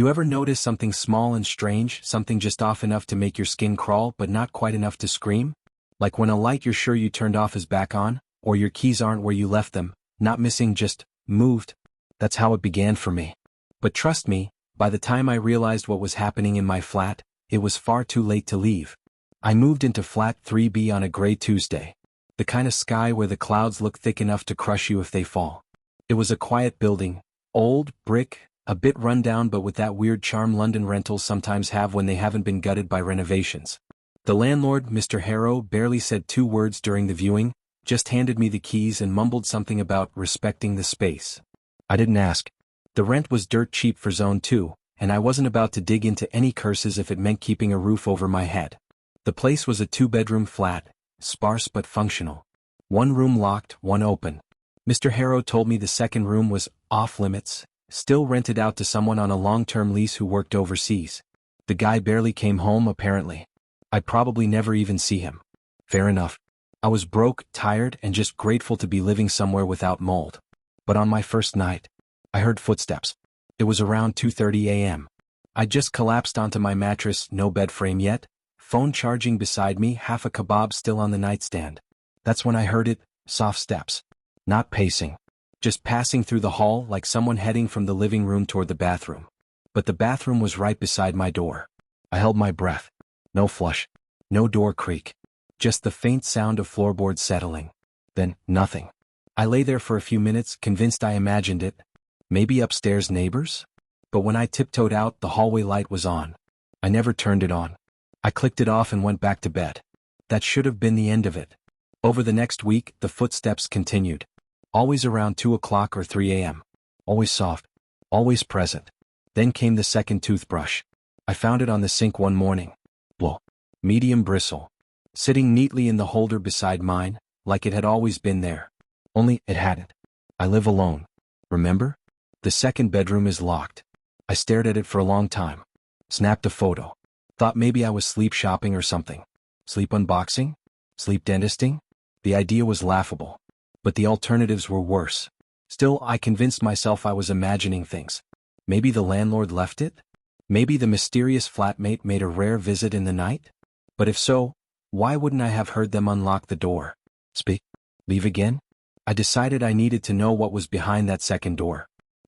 You ever notice something small and strange, something just off enough to make your skin crawl but not quite enough to scream? Like when a light you're sure you turned off is back on, or your keys aren't where you left them, not missing, just moved. That's how it began for me. But trust me, by the time I realized what was happening in my flat, it was far too late to leave. I moved into flat 3B on a gray Tuesday. The kind of sky where the clouds look thick enough to crush you if they fall. It was a quiet building, old, brick, a bit run down but with that weird charm London rentals sometimes have when they haven't been gutted by renovations. The landlord, Mr. Harrow, barely said 2 words during the viewing, just handed me the keys and mumbled something about respecting the space. I didn't ask. The rent was dirt cheap for Zone 2, and I wasn't about to dig into any curses if it meant keeping a roof over my head. The place was a 2-bedroom flat, sparse but functional. 1 room locked, 1 open. Mr. Harrow told me the second room was off-limits, still rented out to someone on a long-term lease who worked overseas. The guy barely came home apparently. I'd probably never even see him. Fair enough. I was broke, tired, and just grateful to be living somewhere without mold. But on my first night, I heard footsteps. It was around 2:30 a.m. I'd just collapsed onto my mattress, no bed frame yet, phone charging beside me, half a kebab still on the nightstand. That's when I heard it, soft steps. Not pacing. Just passing through the hall like someone heading from the living room toward the bathroom. But the bathroom was right beside my door. I held my breath. No flush. No door creak. Just the faint sound of floorboards settling. Then, nothing. I lay there for a few minutes, convinced I imagined it. Maybe upstairs neighbors? But when I tiptoed out, the hallway light was on. I never turned it on. I clicked it off and went back to bed. That should have been the end of it. Over the next week, the footsteps continued. Always around 2 o'clock or 3 a.m. Always soft. Always present. Then came the second toothbrush. I found it on the sink one morning. Blah. Medium bristle. Sitting neatly in the holder beside mine, like it had always been there. Only, it hadn't. I live alone. Remember? The second bedroom is locked. I stared at it for a long time. Snapped a photo. Thought maybe I was sleep shopping or something. Sleep unboxing? Sleep dentisting? The idea was laughable. But the alternatives were worse. Still, I convinced myself I was imagining things. Maybe the landlord left it? Maybe the mysterious flatmate made a rare visit in the night? But if so, why wouldn't I have heard them unlock the door? Speak? Leave again? I decided I needed to know what was behind that second door.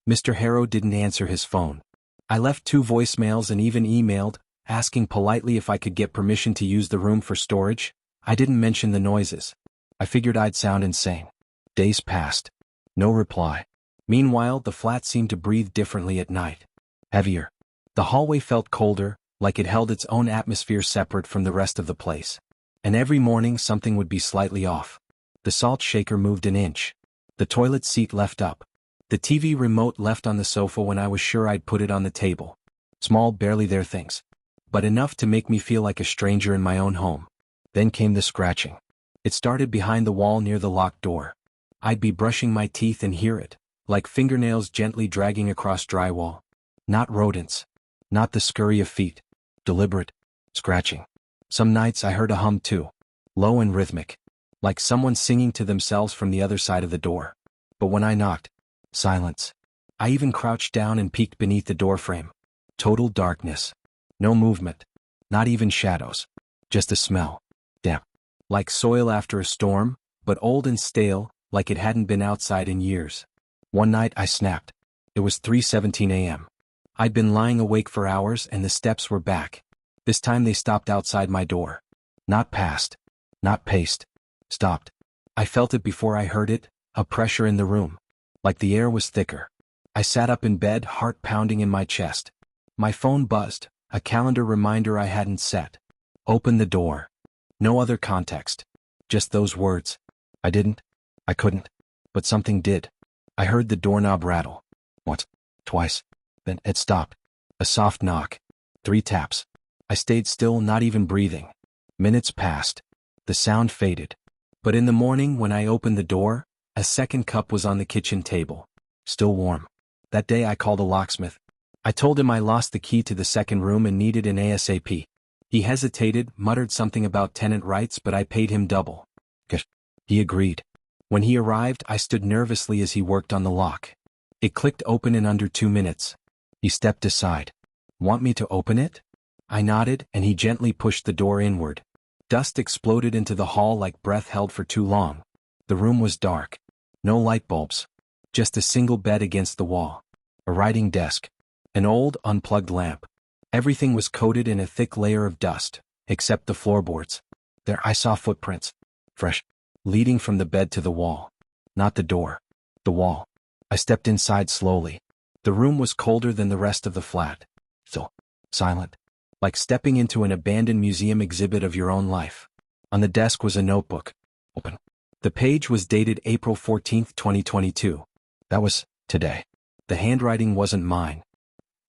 Mr. Harrow didn't answer his phone. I left 2 voicemails and even emailed, asking politely if I could get permission to use the room for storage. I didn't mention the noises. I figured I'd sound insane. Days passed. No reply. Meanwhile, the flat seemed to breathe differently at night. Heavier. The hallway felt colder, like it held its own atmosphere separate from the rest of the place. And every morning something would be slightly off. The salt shaker moved an inch. The toilet seat left up. The TV remote left on the sofa when I was sure I'd put it on the table. Small, barely there things. But enough to make me feel like a stranger in my own home. Then came the scratching. It started behind the wall near the locked door. I'd be brushing my teeth and hear it, like fingernails gently dragging across drywall. Not rodents. Not the scurry of feet. Deliberate. Scratching. Some nights I heard a hum too. Low and rhythmic. Like someone singing to themselves from the other side of the door. But when I knocked, silence. I even crouched down and peeked beneath the doorframe. Total darkness. No movement. Not even shadows. Just a smell. Damp. Like soil after a storm, but old and stale, like it hadn't been outside in years. One night I snapped. It was 3:17 a.m. I'd been lying awake for hours and the steps were back. This time they stopped outside my door. Not passed. Not paced. Stopped. I felt it before I heard it, a pressure in the room. Like the air was thicker. I sat up in bed, heart pounding in my chest. My phone buzzed, a calendar reminder I hadn't set. Open the door. No other context. Just those words. I didn't. I couldn't. But something did. I heard the doorknob rattle. Once. Twice. Then it stopped. A soft knock. 3 taps. I stayed still, not even breathing. Minutes passed. The sound faded. But in the morning when I opened the door, a second cup was on the kitchen table. Still warm. That day I called a locksmith. I told him I lost the key to the second room and needed an ASAP. He hesitated, muttered something about tenant rights, but I paid him double. Good. He agreed. When he arrived, I stood nervously as he worked on the lock. It clicked open in under 2 minutes. He stepped aside. Want me to open it? I nodded, and he gently pushed the door inward. Dust exploded into the hall like breath held for too long. The room was dark. No light bulbs. Just a single bed against the wall. A writing desk. An old, unplugged lamp. Everything was coated in a thick layer of dust, except the floorboards. There I saw footprints. Fresh. Leading from the bed to the wall. Not the door. The wall. I stepped inside slowly. The room was colder than the rest of the flat. So silent. Like stepping into an abandoned museum exhibit of your own life. On the desk was a notebook. Open. The page was dated April 14, 2022. That was today. The handwriting wasn't mine.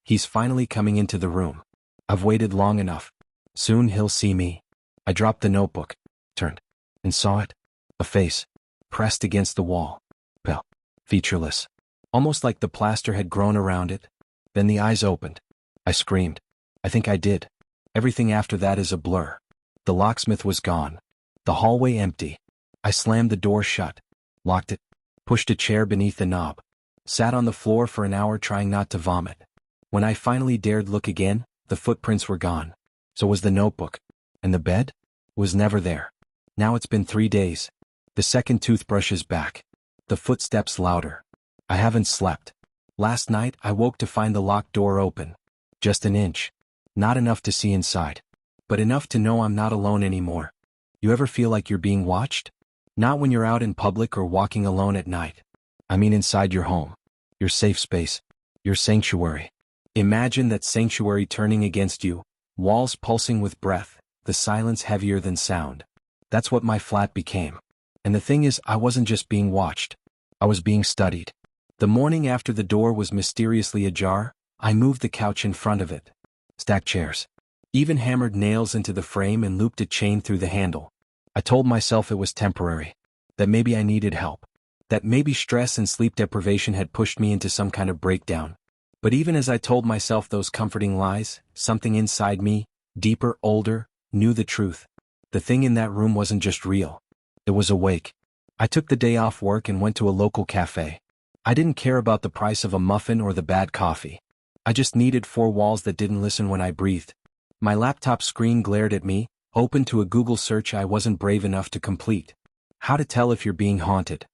He's finally coming into the room. I've waited long enough. Soon he'll see me. I dropped the notebook, turned, and saw it. A face, pressed against the wall. Pale, featureless. Almost like the plaster had grown around it. Then the eyes opened. I screamed. I think I did. Everything after that is a blur. The locksmith was gone. The hallway empty. I slammed the door shut, locked it, pushed a chair beneath the knob, sat on the floor for an hour trying not to vomit. When I finally dared look again, the footprints were gone. So was the notebook. And the bed? Was never there. Now it's been 3 days. The second toothbrush is back. The footsteps louder. I haven't slept. Last night I woke to find the locked door open. Just an inch. Not enough to see inside. But enough to know I'm not alone anymore. You ever feel like you're being watched? Not when you're out in public or walking alone at night. I mean inside your home. Your safe space. Your sanctuary. Imagine that sanctuary turning against you, walls pulsing with breath, the silence heavier than sound. That's what my flat became. And the thing is, I wasn't just being watched. I was being studied. The morning after the door was mysteriously ajar, I moved the couch in front of it. Stacked chairs. Even hammered nails into the frame and looped a chain through the handle. I told myself it was temporary. That maybe I needed help. That maybe stress and sleep deprivation had pushed me into some kind of breakdown. But even as I told myself those comforting lies, something inside me, deeper, older, knew the truth. The thing in that room wasn't just real. It was awake. I took the day off work and went to a local cafe. I didn't care about the price of a muffin or the bad coffee. I just needed 4 walls that didn't listen when I breathed. My laptop screen glared at me, open to a Google search I wasn't brave enough to complete. How to tell if you're being haunted.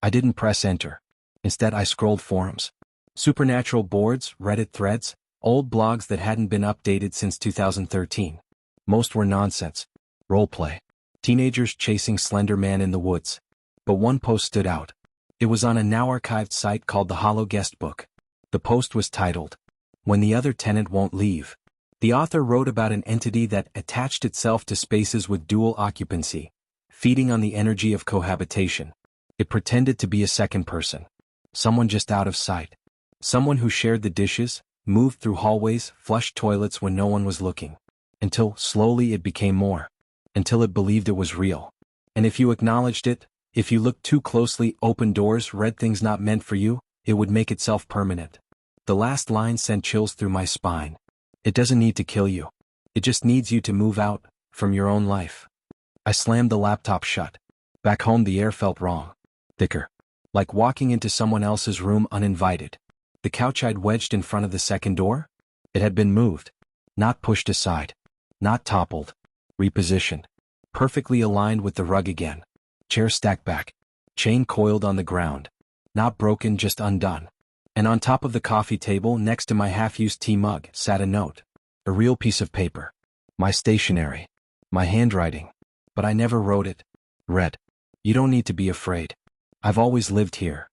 I didn't press enter. Instead I scrolled forums. Supernatural boards, Reddit threads, old blogs that hadn't been updated since 2013. Most were nonsense. Roleplay. Teenagers chasing Slender Man in the woods. But one post stood out. It was on a now-archived site called the Hollow Guestbook. The post was titled, "When the Other Tenant Won't Leave." The author wrote about an entity that attached itself to spaces with dual occupancy, feeding on the energy of cohabitation. It pretended to be a second person. Someone just out of sight. Someone who shared the dishes, moved through hallways, flushed toilets when no one was looking. Until, slowly, it became more. Until it believed it was real. And if you acknowledged it, if you looked too closely, opened doors, read things not meant for you, it would make itself permanent. The last line sent chills through my spine. It doesn't need to kill you. It just needs you to move out, from your own life. I slammed the laptop shut. Back home the air felt wrong. Thicker. Like walking into someone else's room uninvited. The couch I'd wedged in front of the second door? It had been moved. Not pushed aside. Not toppled. Repositioned. Perfectly aligned with the rug again. Chair stacked back. Chain coiled on the ground. Not broken, just undone. And on top of the coffee table next to my half-used tea mug sat a note. A real piece of paper. My stationery. My handwriting. But I never wrote it. Read. You don't need to be afraid. I've always lived here.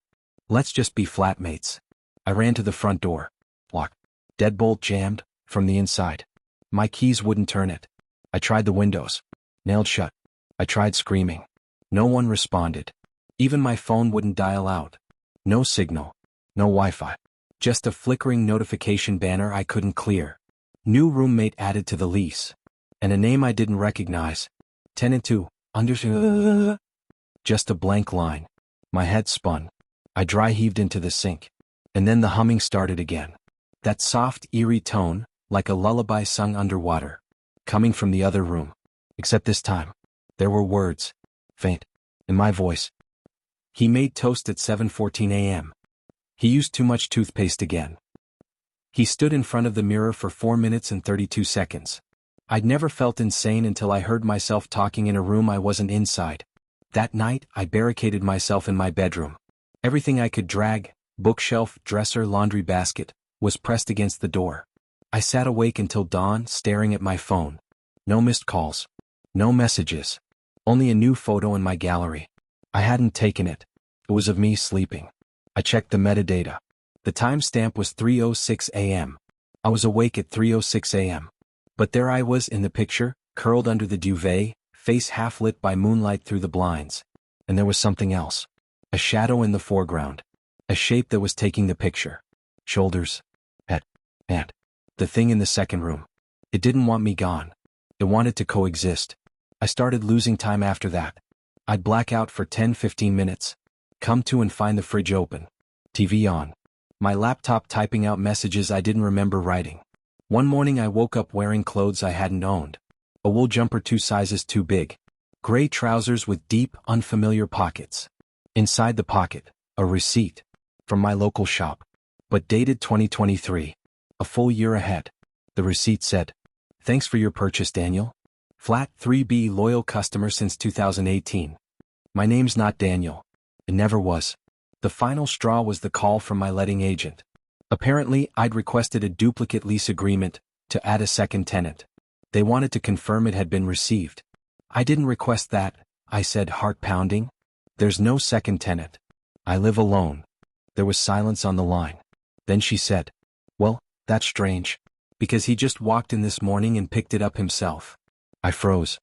Let's just be flatmates. I ran to the front door. Locked. Deadbolt jammed, from the inside. My keys wouldn't turn it. I tried the windows. Nailed shut. I tried screaming. No one responded. Even my phone wouldn't dial out. No signal. No Wi-Fi. Just a flickering notification banner I couldn't clear. New roommate added to the lease. And a name I didn't recognize. Tenant 2. Just a blank line. My head spun. I dry heaved into the sink. And then the humming started again. That soft, eerie tone, like a lullaby sung underwater. Coming from the other room. Except this time, there were words. Faint. In my voice. He made toast at 7:14 a.m. He used too much toothpaste again. He stood in front of the mirror for 4 minutes and 32 seconds. I'd never felt insane until I heard myself talking in a room I wasn't inside. That night, I barricaded myself in my bedroom. Everything I could drag, bookshelf, dresser, laundry basket, was pressed against the door. I sat awake until dawn, staring at my phone. No missed calls. No messages. Only a new photo in my gallery. I hadn't taken it. It was of me sleeping. I checked the metadata. The timestamp was 3:06 a.m. I was awake at 3:06 a.m. But there I was in the picture, curled under the duvet, face half lit by moonlight through the blinds. And there was something else. A shadow in the foreground. A shape that was taking the picture. Shoulders. Head. And. The thing in the second room. It didn't want me gone. It wanted to coexist. I started losing time after that. I'd black out for 10-15 minutes. Come to and find the fridge open. TV on. My laptop typing out messages I didn't remember writing. One morning I woke up wearing clothes I hadn't owned. A wool jumper 2 sizes too big. Gray trousers with deep, unfamiliar pockets. Inside the pocket, a receipt. From my local shop. But dated 2023. A full year ahead. The receipt said, "Thanks for your purchase, Daniel. Flat 3B loyal customer since 2018. My name's not Daniel. It never was." The final straw was the call from my letting agent. Apparently, I'd requested a duplicate lease agreement to add a second tenant. They wanted to confirm it had been received. "I didn't request that," I said, heart pounding. "There's no second tenant. I live alone." There was silence on the line. Then she said, "Well, that's strange. Because he just walked in this morning and picked it up himself." I froze.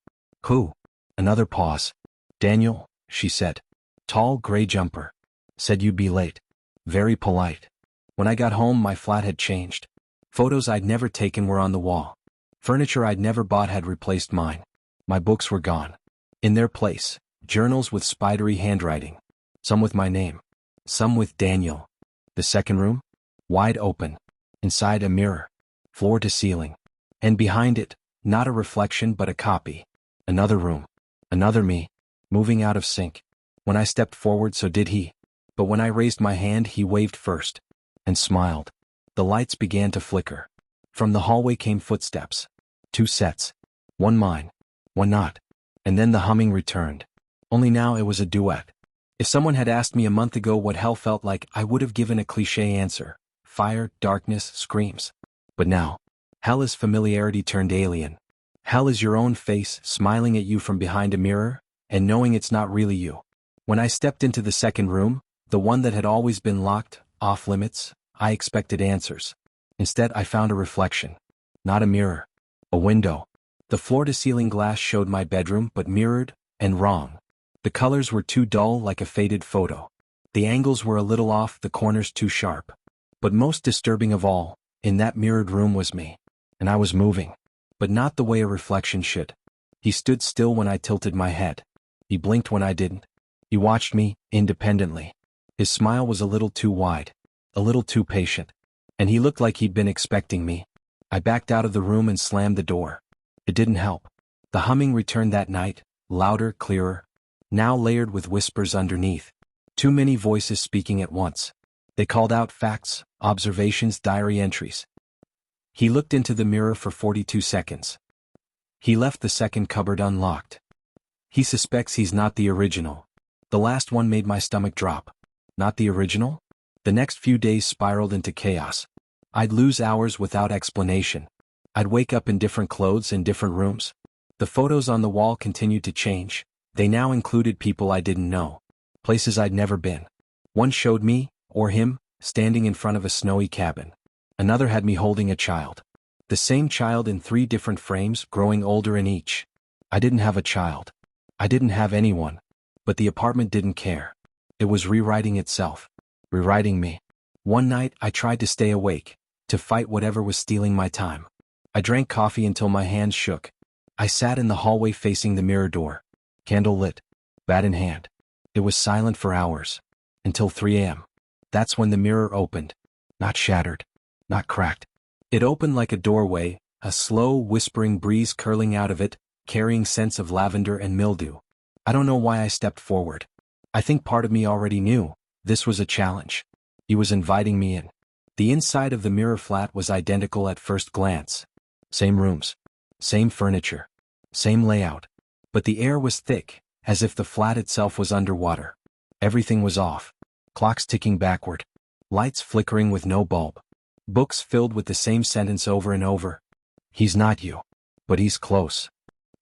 "Who?" Another pause. "Daniel," she said. "Tall gray jumper. Said you'd be late. Very polite." When I got home, my flat had changed. Photos I'd never taken were on the wall. Furniture I'd never bought had replaced mine. My books were gone. In their place, journals with spidery handwriting. Some with my name. Some with Daniel. The second room? Wide open. Inside a mirror. Floor to ceiling. And behind it, not a reflection but a copy. Another room. Another me. Moving out of sync. When I stepped forward, so did he. But when I raised my hand, he waved first. And smiled. The lights began to flicker. From the hallway came footsteps. 2 sets. One mine. One not. And then the humming returned. Only now it was a duet. If someone had asked me a month ago what hell felt like, I would have given a cliché answer. Fire, darkness, screams. But now, hell is familiarity turned alien. Hell is your own face smiling at you from behind a mirror, and knowing it's not really you. When I stepped into the second room, the one that had always been locked, off limits, I expected answers. Instead, I found a reflection. Not a mirror. A window. The floor-to-ceiling glass showed my bedroom, but mirrored, and wrong. The colors were too dull, like a faded photo. The angles were a little off, the corners too sharp. But most disturbing of all, in that mirrored room was me. And I was moving. But not the way a reflection should. He stood still when I tilted my head. He blinked when I didn't. He watched me, independently. His smile was a little too wide. A little too patient. And he looked like he'd been expecting me. I backed out of the room and slammed the door. It didn't help. The humming returned that night, louder, clearer. Now layered with whispers underneath. Too many voices speaking at once. They called out facts, observations, diary entries. He looked into the mirror for 42 seconds. He left the second cupboard unlocked. He suspects he's not the original. The last one made my stomach drop. Not the original? The next few days spiraled into chaos. I'd lose hours without explanation. I'd wake up in different clothes in different rooms. The photos on the wall continued to change. They now included people I didn't know. Places I'd never been. One showed me, or him, standing in front of a snowy cabin. Another had me holding a child. The same child in 3 different frames, growing older in each. I didn't have a child. I didn't have anyone. But the apartment didn't care. It was rewriting itself. Rewriting me. One night, I tried to stay awake, to fight whatever was stealing my time. I drank coffee until my hands shook. I sat in the hallway facing the mirror door. Candle lit. Bat in hand. It was silent for hours. Until 3 a.m. That's when the mirror opened. Not shattered. Not cracked. It opened like a doorway, a slow, whispering breeze curling out of it, carrying scents of lavender and mildew. I don't know why I stepped forward. I think part of me already knew. This was a challenge. He was inviting me in. The inside of the mirror flat was identical at first glance. Same rooms. Same furniture. Same layout. But the air was thick, as if the flat itself was underwater. Everything was off. Clocks ticking backward. Lights flickering with no bulb. Books filled with the same sentence over and over. He's not you. But he's close.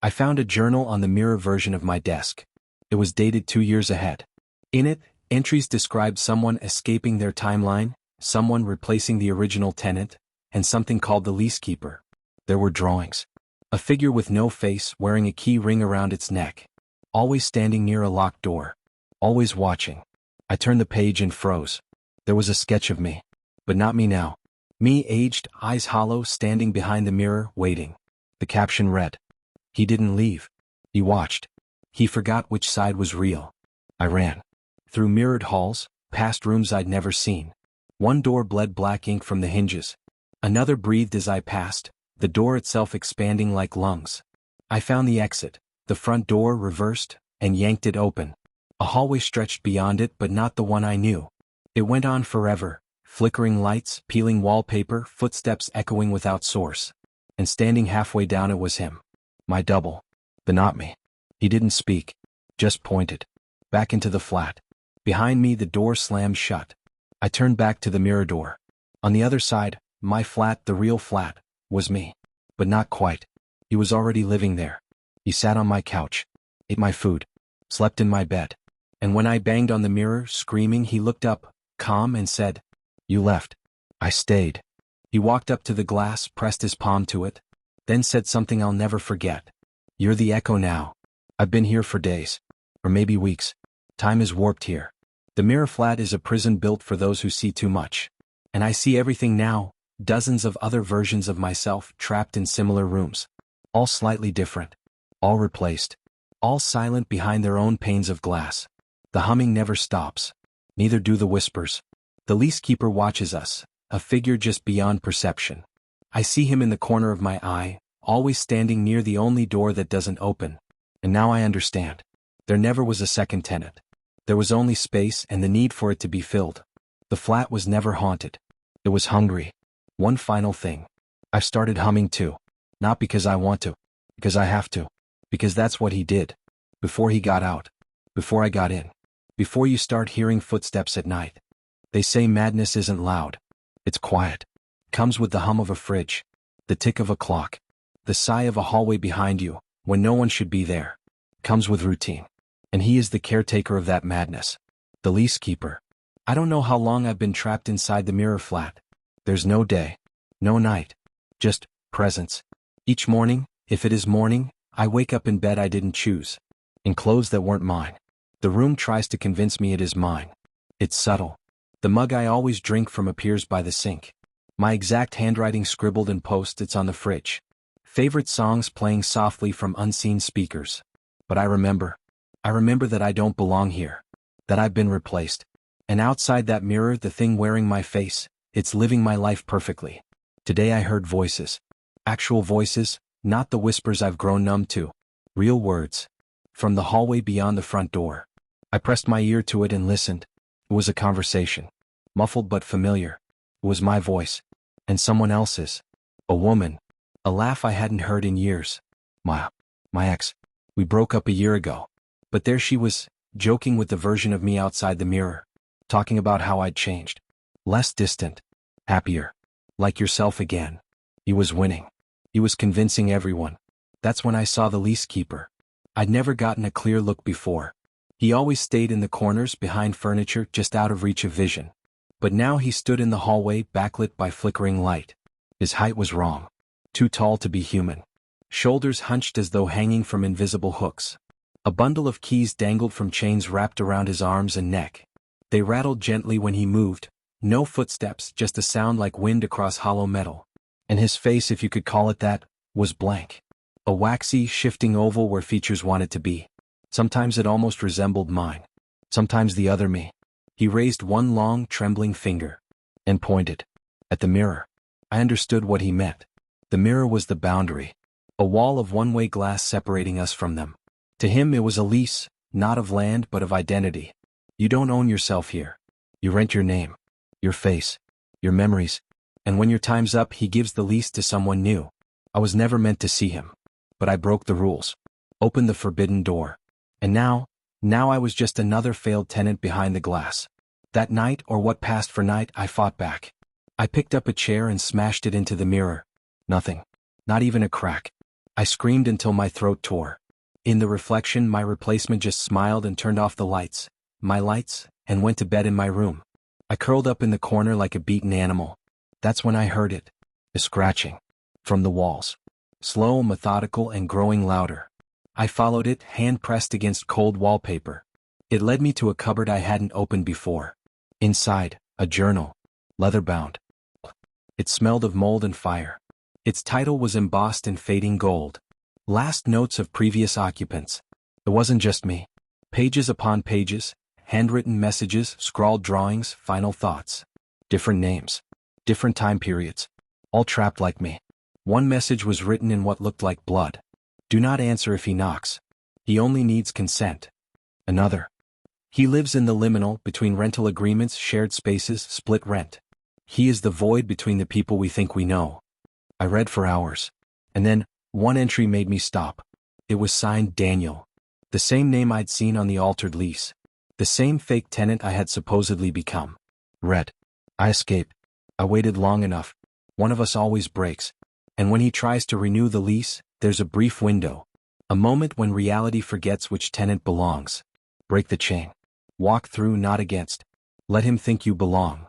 I found a journal on the mirror version of my desk. It was dated 2 years ahead. In it, entries described someone escaping their timeline, someone replacing the original tenant, and something called the leasekeeper. There were drawings. A figure with no face wearing a key ring around its neck. Always standing near a locked door. Always watching. I turned the page and froze. There was a sketch of me. But not me now. Me aged, eyes hollow, standing behind the mirror, waiting. The caption read, "He didn't leave. He watched. He forgot which side was real." I ran. Through mirrored halls, past rooms I'd never seen. One door bled black ink from the hinges. Another breathed as I passed, the door itself expanding like lungs. I found the exit, the front door reversed, and yanked it open. A hallway stretched beyond it, but not the one I knew. It went on forever, flickering lights, peeling wallpaper, footsteps echoing without source. And standing halfway down it was him. My double. But not me. He didn't speak. Just pointed. Back into the flat. Behind me the door slammed shut. I turned back to the mirror door. On the other side, my flat, the real flat, was me. But not quite. He was already living there. He sat on my couch. Ate my food. Slept in my bed. And when I banged on the mirror, screaming, he looked up, calm, and said, "You left." I stayed. He walked up to the glass, pressed his palm to it, then said something I'll never forget. "You're the echo now. I've been here for days. Or maybe weeks. Time is warped here. The mirror flat is a prison built for those who see too much. And I see everything now, dozens of other versions of myself trapped in similar rooms. All slightly different. All replaced. All silent behind their own panes of glass. The humming never stops. Neither do the whispers. The leasekeeper watches us, a figure just beyond perception. I see him in the corner of my eye, always standing near the only door that doesn't open. And now I understand. There never was a second tenant. There was only space and the need for it to be filled. The flat was never haunted. It was hungry. One final thing. I've started humming too. Not because I want to. Because I have to. Because that's what he did. Before he got out. Before I got in. Before you start hearing footsteps at night. They say madness isn't loud. It's quiet. Comes with the hum of a fridge. The tick of a clock. The sigh of a hallway behind you, when no one should be there. Comes with routine. And he is the caretaker of that madness. The leasekeeper. I don't know how long I've been trapped inside the mirror flat. There's no day. No night. Just presence. Each morning, if it is morning, I wake up in bed I didn't choose. In clothes that weren't mine. The room tries to convince me it is mine. It's subtle. The mug I always drink from appears by the sink. My exact handwriting scribbled in post-its on the fridge. Favorite songs playing softly from unseen speakers. But I remember that I don't belong here. That I've been replaced. And outside that mirror, the thing wearing my face, it's living my life perfectly. Today I heard voices. Actual voices, not the whispers I've grown numb to. Real words. From the hallway beyond the front door. I pressed my ear to it and listened. It was a conversation. Muffled but familiar. It was my voice. And someone else's. A woman. A laugh I hadn't heard in years. My ex. We broke up a year ago. But there she was, joking with the version of me outside the mirror. Talking about how I'd changed. Less distant. Happier. Like yourself again. He was winning. He was convincing everyone. That's when I saw the leasekeeper. I'd never gotten a clear look before. He always stayed in the corners behind furniture just out of reach of vision. But now he stood in the hallway backlit by flickering light. His height was wrong. Too tall to be human. Shoulders hunched as though hanging from invisible hooks. A bundle of keys dangled from chains wrapped around his arms and neck. They rattled gently when he moved. No footsteps, just a sound like wind across hollow metal. And his face, if you could call it that, was blank. A waxy, shifting oval where features wanted to be. Sometimes it almost resembled mine. Sometimes the other me. He raised one long, trembling finger. And pointed. At the mirror. I understood what he meant. The mirror was the boundary. A wall of one-way glass separating us from them. To him it was a lease, not of land but of identity. You don't own yourself here. You rent your name. Your face. your memories. And when your time's up, he gives the lease to someone new. I was never meant to see him. But I broke the rules. Opened the forbidden door. And now I was just another failed tenant behind the glass. That night, or what passed for night, I fought back. I picked up a chair and smashed it into the mirror. Nothing. Not even a crack. I screamed until my throat tore. In the reflection, my replacement just smiled and turned off the lights, my lights, and went to bed in my room. I curled up in the corner like a beaten animal. That's when I heard it. A scratching. From the walls. Slow, methodical, and growing louder. I followed it, hand pressed against cold wallpaper. It led me to a cupboard I hadn't opened before. Inside, a journal. Leather-bound. It smelled of mold and fire. Its title was embossed in fading gold. Last notes of previous occupants. It wasn't just me. Pages upon pages, handwritten messages, scrawled drawings, final thoughts. Different names. Different time periods. All trapped like me. One message was written in what looked like blood. Do not answer if he knocks. He only needs consent. Another. He lives in the liminal between rental agreements, shared spaces, split rent. He is the void between the people we think we know. I read for hours. And then, one entry made me stop. It was signed Daniel. The same name I'd seen on the altered lease. The same fake tenant I had supposedly become. Read. I escaped. I waited long enough. One of us always breaks. And when he tries to renew the lease, there's a brief window. A moment when reality forgets which tenant belongs. Break the chain. Walk through, not against. Let him think you belong.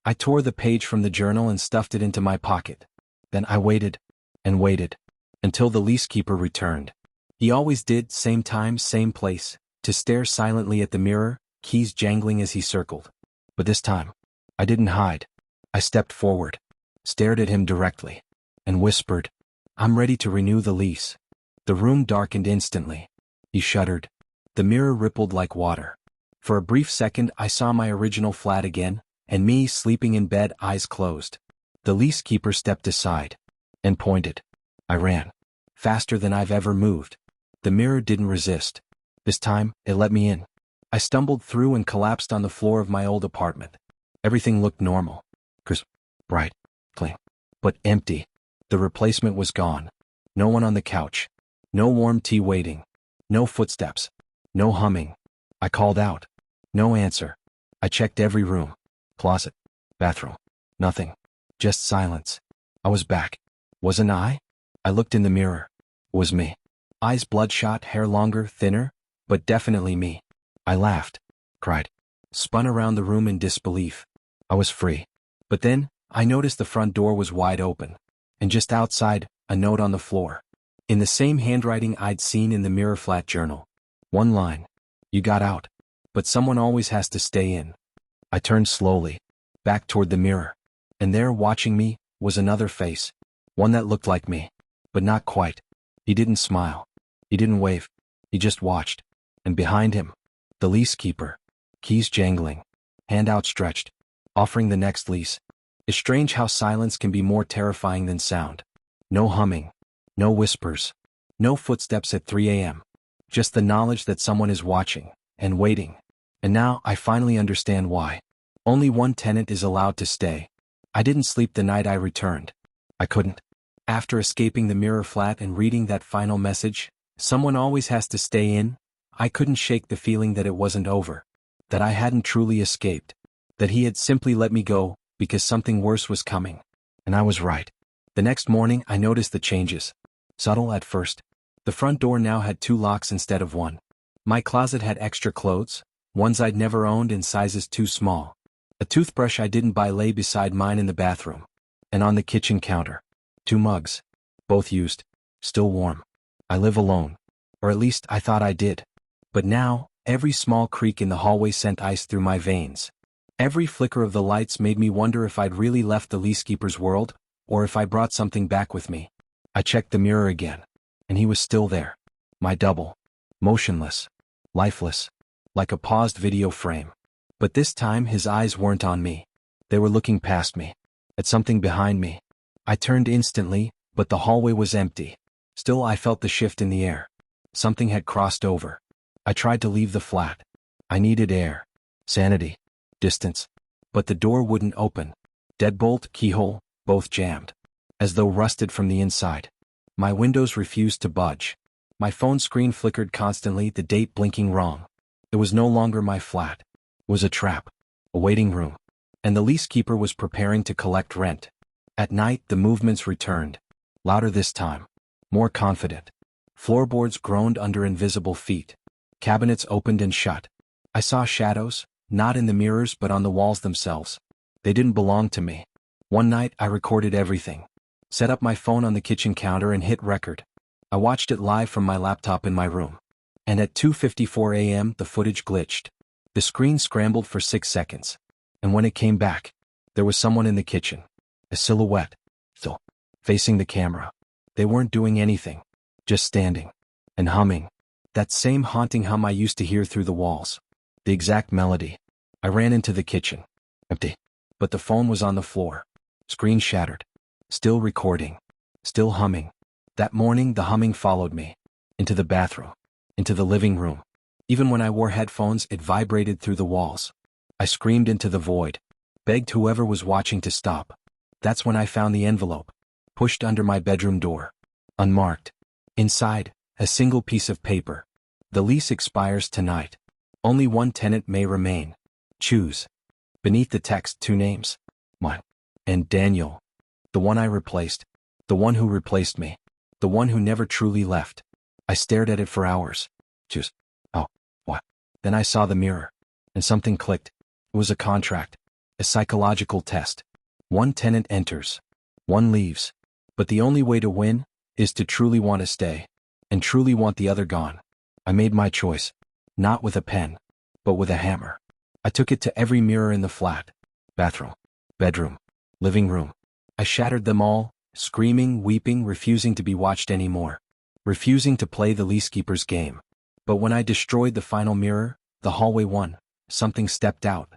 I tore the page from the journal and stuffed it into my pocket. Then I waited. And waited. Until the leasekeeper returned. He always did, same time, same place, to stare silently at the mirror, keys jangling as he circled. But this time, I didn't hide. I stepped forward, stared at him directly, and whispered, I'm ready to renew the lease. The room darkened instantly. He shuddered. The mirror rippled like water. For a brief second I saw my original flat again, and me sleeping in bed, eyes closed. The leasekeeper stepped aside and pointed. I ran. Faster than I've ever moved. The mirror didn't resist. This time, it let me in. I stumbled through and collapsed on the floor of my old apartment. Everything looked normal. Crisp, bright, clean, but empty. The replacement was gone. No one on the couch. No warm tea waiting. No footsteps. No humming. I called out. No answer. I checked every room. Closet. Bathroom. Nothing. Just silence. I was back. Wasn't I? I looked in the mirror. It was me. Eyes bloodshot, hair longer, thinner, but definitely me. I laughed. Cried. Spun around the room in disbelief. I was free. But then, I noticed the front door was wide open. And just outside, a note on the floor. In the same handwriting I'd seen in the mirror flat journal. One line. You got out. But someone always has to stay in. I turned slowly. Back toward the mirror. And there, watching me, was another face. One that looked like me. But not quite. He didn't smile. He didn't wave. He just watched. And behind him, the leasekeeper. Keys jangling. Hand outstretched. Offering the next lease. It's strange how silence can be more terrifying than sound. No humming. No whispers. No footsteps at 3 a.m. Just the knowledge that someone is watching, and waiting. And now I finally understand why. Only one tenant is allowed to stay. I didn't sleep the night I returned. I couldn't. After escaping the mirror flat and reading that final message, someone always has to stay in, I couldn't shake the feeling that it wasn't over. That I hadn't truly escaped. That he had simply let me go, because something worse was coming. And I was right. The next morning I noticed the changes. Subtle at first. The front door now had 2 locks instead of 1. My closet had extra clothes, ones I'd never owned in sizes too small. A toothbrush I didn't buy lay beside mine in the bathroom. And on the kitchen counter. 2 mugs. Both used. Still warm. I live alone. Or at least I thought I did. But now, every small creak in the hallway sent ice through my veins. Every flicker of the lights made me wonder if I'd really left the leasekeeper's world, or if I brought something back with me. I checked the mirror again. And he was still there. My double. Motionless. Lifeless. Like a paused video frame. But this time his eyes weren't on me. They were looking past me. At something behind me. I turned instantly, but the hallway was empty. Still I felt the shift in the air. Something had crossed over. I tried to leave the flat. I needed air. Sanity. Distance. But the door wouldn't open. Deadbolt, keyhole, both jammed. As though rusted from the inside. My windows refused to budge. My phone screen flickered constantly, the date blinking wrong. It was no longer my flat. It was a trap. A waiting room. And the leasekeeper was preparing to collect rent. At night, the movements returned. Louder this time. More confident. Floorboards groaned under invisible feet. Cabinets opened and shut. I saw shadows, not in the mirrors but on the walls themselves. They didn't belong to me. One night, I recorded everything. Set up my phone on the kitchen counter and hit record. I watched it live from my laptop in my room. And at 2:54 a.m. the footage glitched. The screen scrambled for 6 seconds. And when it came back, there was someone in the kitchen. A silhouette. Still. Facing the camera. They weren't doing anything. Just standing. And humming. That same haunting hum I used to hear through the walls. The exact melody. I ran into the kitchen. Empty. But the phone was on the floor. Screen shattered. Still recording. Still humming. That morning the humming followed me. Into the bathroom. Into the living room. Even when I wore headphones, it vibrated through the walls. I screamed into the void. Begged whoever was watching to stop. That's when I found the envelope. Pushed under my bedroom door. Unmarked. Inside, a single piece of paper. The lease expires tonight. Only one tenant may remain. Choose. Beneath the text, 2 names. Mine. And Daniel. The one I replaced. The one who replaced me. The one who never truly left. I stared at it for hours. Choose. Oh, what? Then I saw the mirror. And something clicked. It was a contract. A psychological test. One tenant enters. One leaves. But the only way to win is to truly want to stay. And truly want the other gone. I made my choice. Not with a pen. But with a hammer. I took it to every mirror in the flat. Bathroom. Bedroom. Living room. I shattered them all, screaming, weeping, refusing to be watched anymore. Refusing to play the leasekeeper's game. But when I destroyed the final mirror, the hallway won. Something stepped out.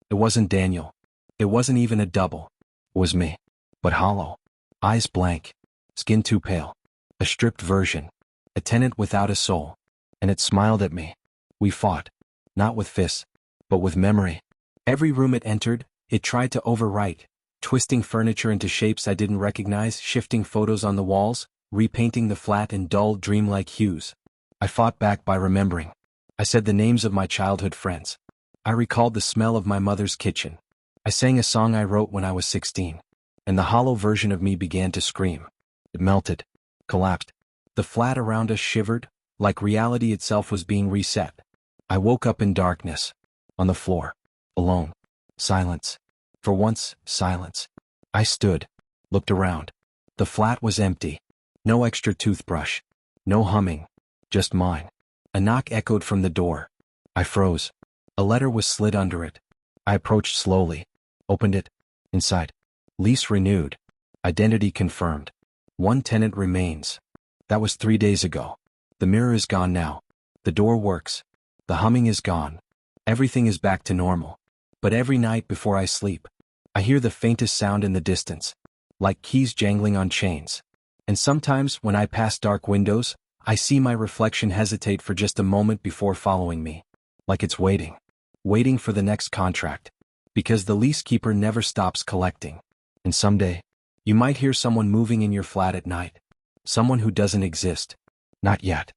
It wasn't Daniel. It wasn't even a double. It was me. But hollow. Eyes blank. Skin too pale. A stripped version. A tenant without a soul. And it smiled at me. We fought. Not with fists, but with memory. Every room it entered, it tried to overwrite. Twisting furniture into shapes I didn't recognize, shifting photos on the walls, repainting the flat in dull, dreamlike hues. I fought back by remembering. I said the names of my childhood friends. I recalled the smell of my mother's kitchen. I sang a song I wrote when I was 16. And the hollow version of me began to scream. It melted. Collapsed. The flat around us shivered, like reality itself was being reset. I woke up in darkness. On the floor. Alone. Silence. For once, silence. I stood. Looked around. The flat was empty. No extra toothbrush. No humming. Just mine. A knock echoed from the door. I froze. A letter was slid under it. I approached slowly. Opened it. Inside. Lease renewed. Identity confirmed. One tenant remains. That was 3 days ago. The mirror is gone now. The door works. The humming is gone. Everything is back to normal. But every night before I sleep, I hear the faintest sound in the distance. Like keys jangling on chains. And sometimes, when I pass dark windows, I see my reflection hesitate for just a moment before following me. Like it's waiting. Waiting for the next contract. Because the leasekeeper never stops collecting. And someday, you might hear someone moving in your flat at night. Someone who doesn't exist. Not yet.